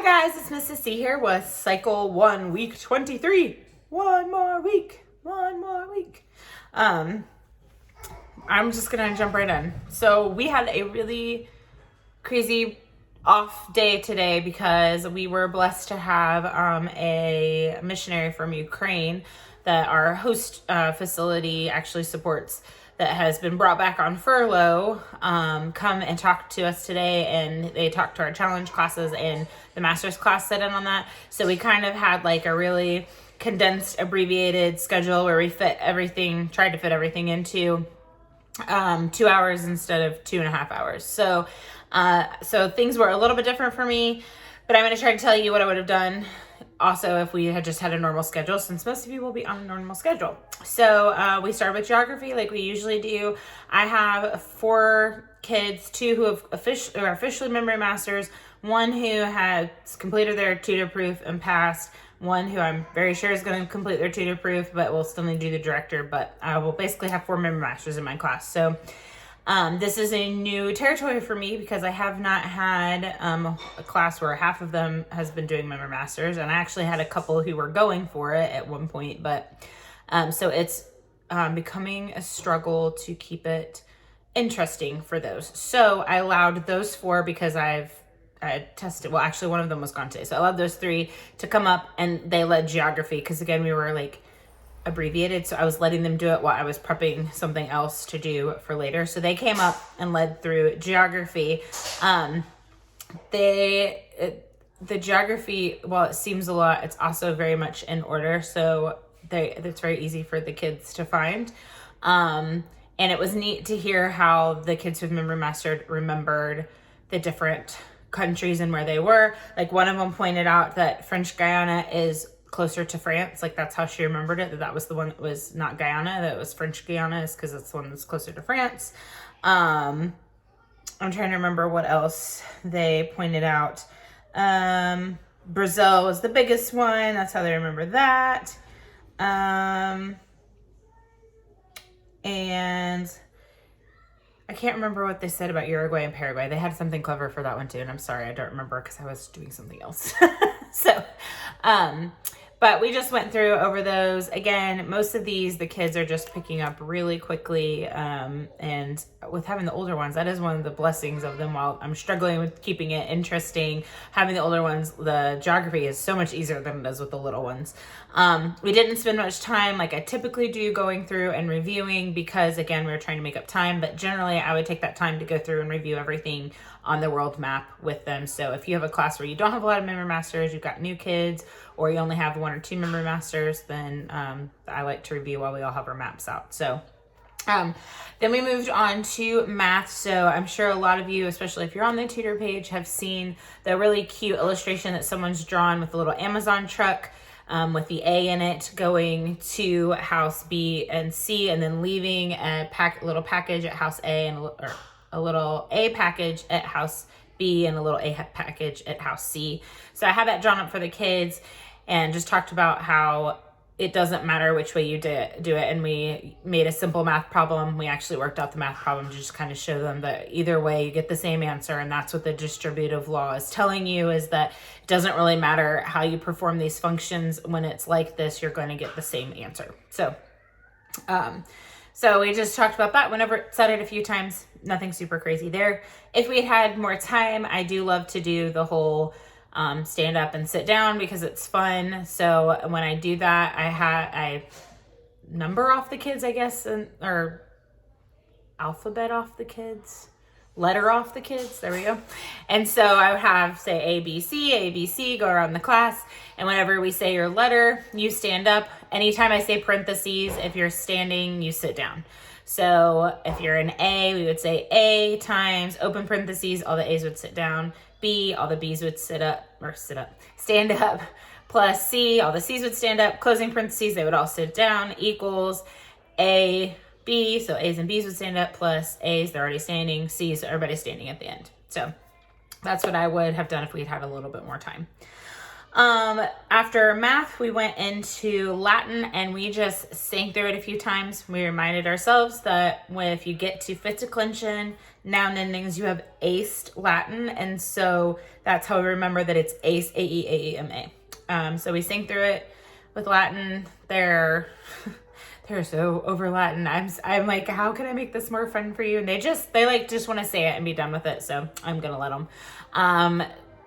guys, it's Mrs. C here with Cycle 1, Week 23. One more week. I'm just gonna jump right in. So we had a really crazy off day today because we were blessed to have a missionary from Ukraine that our host facility actually supports, that has been brought back on furlough, come and talk to us today. And they talked to our challenge classes, and the master's class set in on that. So we kind of had like a really condensed, abbreviated schedule where we tried to fit everything into 2 hours instead of 2.5 hours. So things were a little bit different for me, but I'm going to try to tell you what I would have done also if we had just had a normal schedule, since most of you will be on a normal schedule. So we started with geography like we usually do. I have 4 kids, 2 who have are officially memory masters, 1 who has completed their tutor proof and passed, 1 who I'm very sure is going to complete their tutor proof but will still need to do the director. But I will basically have 4 memory masters in my class. So this is a new territory for me because I have not had a class where half of them has been doing memory masters, and I actually had a couple who were going for it at one point, but so it's becoming a struggle to keep it interesting for those. So I allowed those 4 because I tested, well, actually one of them was gone today, so I allowed those 3 to come up, and they led geography because again we were like abbreviated, so I was letting them do it while I was prepping something else to do for later. So they came up and led through geography. The geography, while it seems a lot, it's also very much in order, so it's very easy for the kids to find. And it was neat to hear how the kids who've memory mastered remembered the different countries and where they were. Like one of them pointed out that French Guiana is closer to France. Like that's how she remembered it, that was the one that was not Guyana, that was French Guiana, is because it's the one that's closer to France. I'm trying to remember what else they pointed out. Brazil was the biggest one, that's how they remember that. And I can't remember what they said about Uruguay and Paraguay. They had something clever for that one too, and I'm sorry I don't remember because I was doing something else. But we just went through over those. Again, most of these, the kids are just picking up really quickly. And with having the older ones, that is one of the blessings of them. While I'm struggling with keeping it interesting, having the older ones, the geography is so much easier than it is with the little ones. We didn't spend much time like I typically do going through and reviewing because, again, we were trying to make up time. But generally, I would take that time to go through and review everything on the world map with them. So if you have a class where you don't have a lot of memory masters, you've got new kids, or you only have 1 or 2 memory masters, then I like to review while we all have our maps out. So then we moved on to math. So I'm sure a lot of you, especially if you're on the tutor page, have seen the really cute illustration that someone's drawn with a little Amazon truck with the A in it going to house B and C, and then leaving a little package at house A and a little A package at house B and a little A package at house C. So I have that drawn up for the kids and just talked about how it doesn't matter which way you do it. And we made a simple math problem. We actually worked out the math problem to just kind of show them that either way you get the same answer. And that's what the distributive law is telling you, is that it doesn't really matter how you perform these functions. When it's like this, you're going to get the same answer. So we just talked about that. Whenever said it a few times, nothing super crazy there. If we had more time, I do love to do the whole stand up and sit down because it's fun. So when I do that, I number off the kids, I guess, or alphabet off the kids, letter off the kids. There we go. And so I would have, say, ABC, go around the class. And whenever we say your letter, you stand up. Anytime I say parentheses, if you're standing, you sit down. So if you're an A, we would say A times, open parentheses, all the A's would sit down. B, all the B's would stand up, plus C, all the C's would stand up, closing parentheses, they would all sit down, equals A, B, so A's and B's would stand up, plus A's, they're already standing, C's, so everybody's standing at the end. So that's what I would have done if we'd had a little bit more time. After math, we went into Latin and we just sang through it a few times. We reminded ourselves that if you get to fit declension, noun endings, you have aced Latin. And so that's how we remember that it's ace, A-E-A-E-M-A. So we sing through it with Latin. They're so over Latin. I'm like, how can I make this more fun for you? And they just want to say it and be done with it. So I'm going to let them.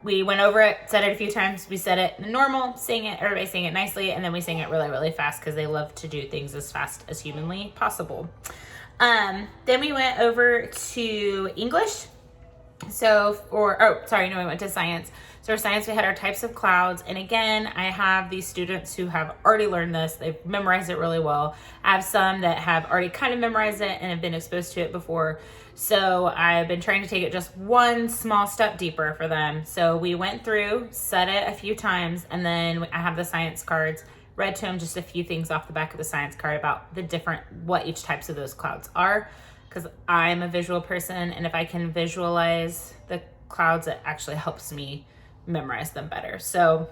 We went over it, said it a few times. We said it normal, everybody sang it nicely, and then we sang it really, really fast because they love to do things as fast as humanly possible. Then we went over to English. We went to science. So for science, we had our types of clouds. And again, I have these students who have already learned this. They've memorized it really well. I have some that have already kind of memorized it and have been exposed to it before. So I've been trying to take it just one small step deeper for them. So we went through, said it a few times, and then I have the science cards, read to them just a few things off the back of the science card about what each types of those clouds are. Because I'm a visual person, and if I can visualize the clouds, it actually helps me memorize them better. So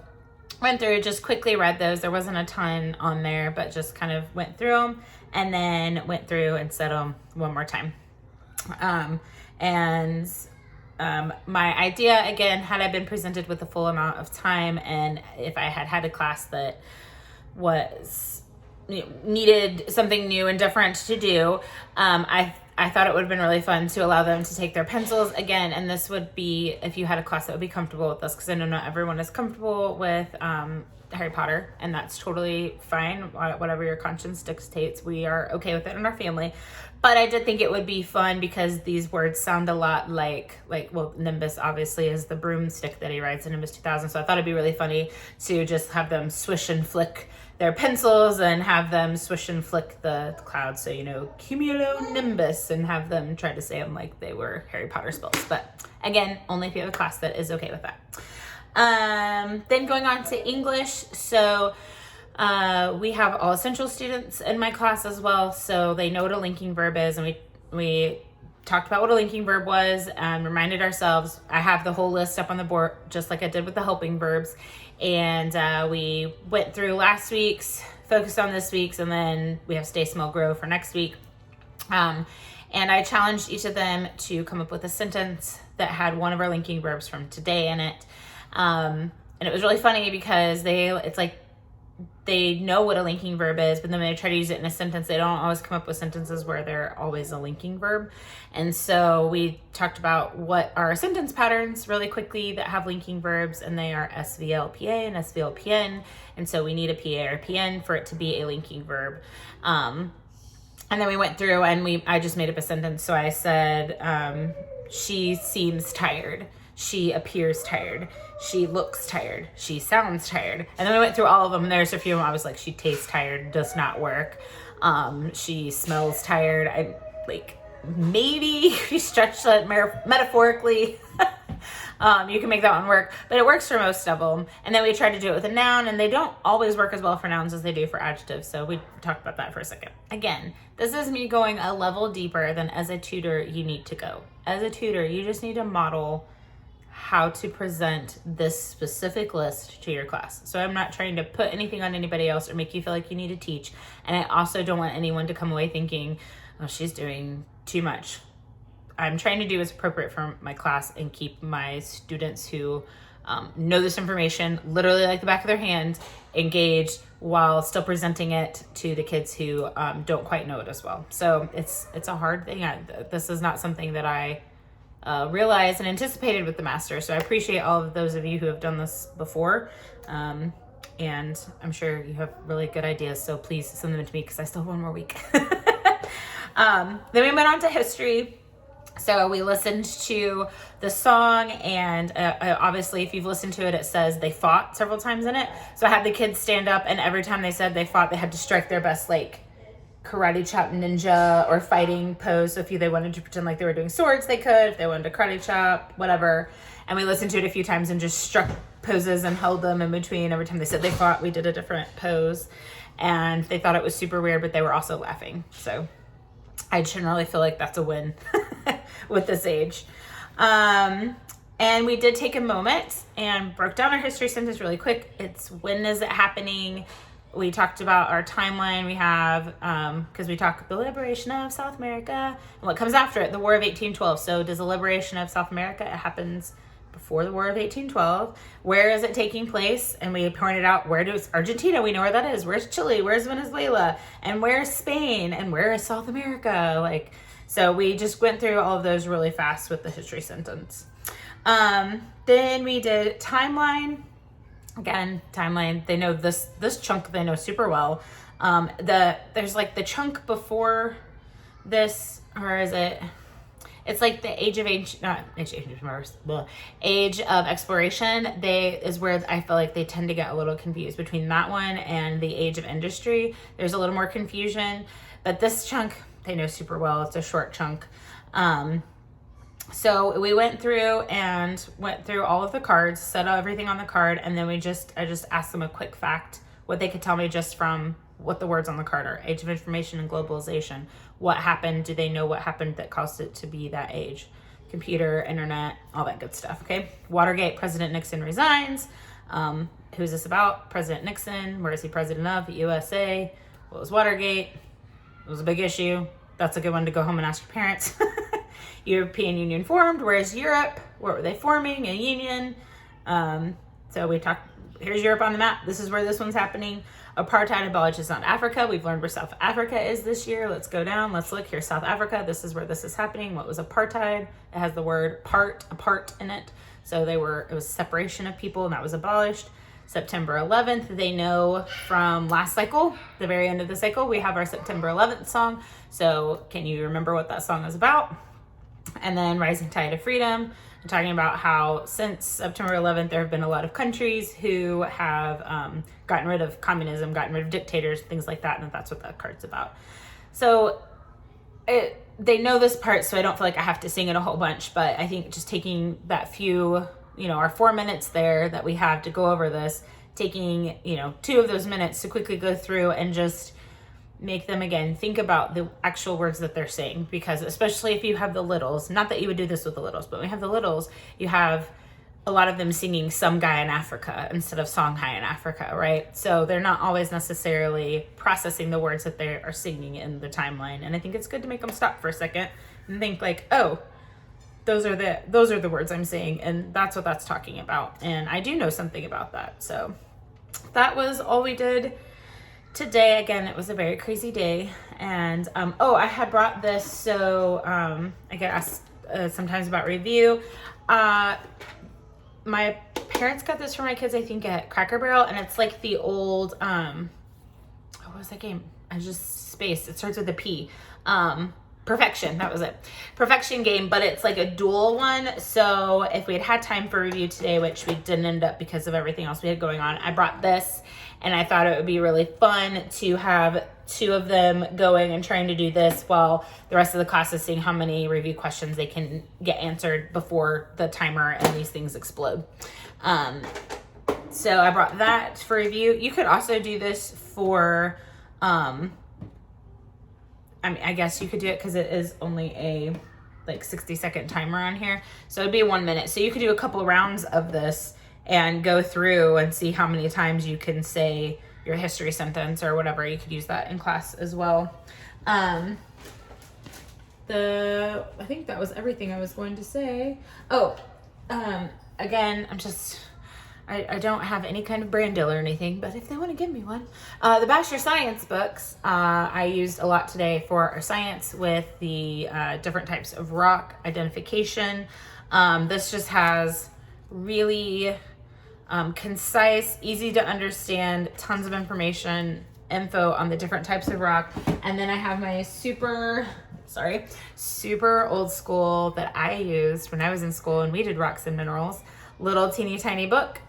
went through, just quickly read those. There wasn't a ton on there, but just kind of went through them, and then went through and said them one more time. My idea, again, had I been presented with a full amount of time, and if I had a class that needed something new and different to do, I thought it would have been really fun to allow them to take their pencils again. And this would be, if you had a class that would be comfortable with this, because I know not everyone is comfortable with Harry Potter, and that's totally fine. Whatever your conscience dictates, we are okay with it in our family. But I did think it would be fun because these words sound a lot like Nimbus obviously is the broomstick that he rides in Nimbus 2000. So I thought it'd be really funny to just have them swish and flick their pencils and have them swish and flick the clouds. So, cumulonimbus, and have them try to say them like they were Harry Potter spells. But again, only if you have a class that is okay with that. Then going on to English. So we have all essential students in my class as well, so they know what a linking verb is, and we talked about what a linking verb was and reminded ourselves. I have the whole list up on the board, just like I did with the helping verbs, and we went through last week's, focused on this week's, and then we have Stay Small Grow for next week. And I challenged each of them to come up with a sentence that had one of our linking verbs from today in it. And it was really funny because they know what a linking verb is, but then when they try to use it in a sentence, they don't always come up with sentences where they're always a linking verb. And so we talked about what are sentence patterns really quickly that have linking verbs, and they are SVLPA and SVLPN. And so we need a PA or PN for it to be a linking verb. And then we went through and I just made up a sentence. So I said, she seems tired. She appears tired. She looks tired. She sounds tired. And then we went through all of them. There's a few of them I was like, she tastes tired, does not work. She smells tired. Maybe you stretch that metaphorically. You can make that one work, but it works for most of them. And then we tried to do it with a noun, and they don't always work as well for nouns as they do for adjectives. So we talked about that for a second. Again, this is me going a level deeper than as a tutor you need to go. As a tutor, you just need to model how to present this specific list to your class. So I'm not trying to put anything on anybody else or make you feel like you need to teach. And I also don't want anyone to come away thinking, oh, she's doing too much. I'm trying to do what's appropriate for my class and keep my students who know this information literally like the back of their hand engaged while still presenting it to the kids who don't quite know it as well. So it's a hard thing. This is not something that I realized and anticipated with the master. So I appreciate all of those of you who have done this before. And I'm sure you have really good ideas. So please send them to me because I still have one more week. Then we went on to history. So we listened to the song, and obviously if you've listened to it, it says they fought several times in it. So I had the kids stand up, and every time they said they fought, they had to strike their best karate chop ninja or fighting pose. So if they wanted to pretend like they were doing swords, they could. If they wanted to karate chop, whatever. And we listened to it a few times and just struck poses and held them in between. Every time they said they fought, we did a different pose. And they thought it was super weird, but they were also laughing. So I generally feel like that's a win with this age. And we did take a moment and broke down our history sentence really quick. It's when is it happening? We talked about our timeline. We have, because we talk the liberation of South America and what comes after it, the War of 1812. So does the liberation of South America, it happens before the War of 1812. Where is it taking place? And we pointed out, where does Argentina, we know where that is. Where's Chile? Where's Venezuela? And where's Spain? And where is South America? Like, so we just went through all of those really fast with the history sentence. Then we did timeline. Again, timeline, they know this chunk they know super well. There's like the chunk before this, or is it? It's like the age of exploration. Is where I feel like they tend to get a little confused between that one and the age of industry. There's a little more confusion, but this chunk they know super well. It's a short chunk. So we went through all of the cards, set everything on the card, and then I just asked them a quick fact, what they could tell me just from what the words on the card are. Age of information and globalization. What happened? Do they know what happened that caused it to be that age? Computer, internet, all that good stuff, okay? Watergate, President Nixon resigns. Who's this about? President Nixon. Where is he president of? USA. What was Watergate? It was a big issue. That's a good one to go home and ask your parents. European Union formed. Where's Europe? What were they forming? A union. So we talked, here's Europe on the map. This is where this one's happening. Apartheid abolishes on Africa. We've learned where South Africa is this year. Let's go down. Let's look. Here's South Africa. This is where this is happening. What was apartheid? It has the word apart in it. So it was separation of people, and that was abolished. September 11th, they know from last cycle, the very end of the cycle, we have our September 11th song. So can you remember what that song is about? And then Rising Tide of Freedom, I'm talking about how since September 11th, there have been a lot of countries who have gotten rid of communism, gotten rid of dictators, things like that, and that's what that card's about. So they know this part, so I don't feel like I have to sing it a whole bunch, but I think just taking that few, our 4 minutes there that we have to go over this, taking, 2 of those minutes to quickly go through and just make them again think about the actual words that they're saying, because especially if you have the littles, not that you would do this with the littles, but when you have the littles, you have a lot of them singing Some Guy in Africa instead of Songhai in Africa, right? So they're not always necessarily processing the words that they are singing in the timeline, and I think it's good to make them stop for a second and think like, oh, those are the words I'm saying, and that's what that's talking about, and I do know something about that. So that was all we did today. Again, it was a very crazy day, and I had brought this, so I get asked sometimes about review. My parents got this for my kids, I think at Cracker Barrel, and it's like the old what was that game? I just spaced. It starts with a P. Perfection, that was it. Perfection game, but it's like a dual one. So if we had time for review today, which we didn't end up because of everything else we had going on, I brought this, and I thought it would be really fun to have 2 of them going and trying to do this while the rest of the class is seeing how many review questions they can get answered before the timer and these things explode. So I brought that for review. You could also do this for, I guess you could do it because it is only a 60-second timer on here. So it'd be 1 minute. So you could do a couple rounds of this and go through and see how many times you can say your history sentence or whatever. You could use that in class as well. I think that was everything I was going to say. Again, I don't have any kind of brand deal or anything, but if they want to give me one. The Bachelor Science books, I used a lot today for our science with the different types of rock identification. This just has really concise, easy to understand, tons of info on the different types of rock. And then I have my super old school that I used when I was in school and we did rocks and minerals. Little teeny tiny book.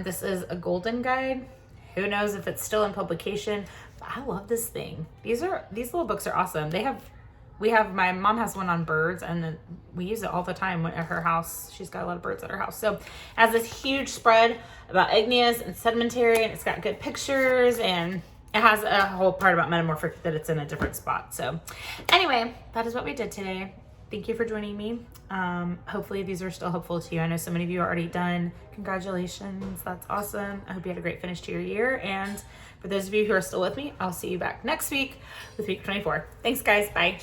This is a golden guide. Who knows if it's still in publication, but I love this thing. These little books are awesome. My mom has one on birds, and then we use it all the time at her house. She's got a lot of birds at her house. So it has this huge spread about igneous and sedimentary, and it's got good pictures, and it has a whole part about metamorphic that it's in a different spot. So anyway, that is what we did today. thank you for joining me. Hopefully these are still helpful to you. I know so many of you are already done. Congratulations, that's awesome. I hope you had a great finish to your year. And for those of you who are still with me, I'll see you back next week with week 24. Thanks guys, bye.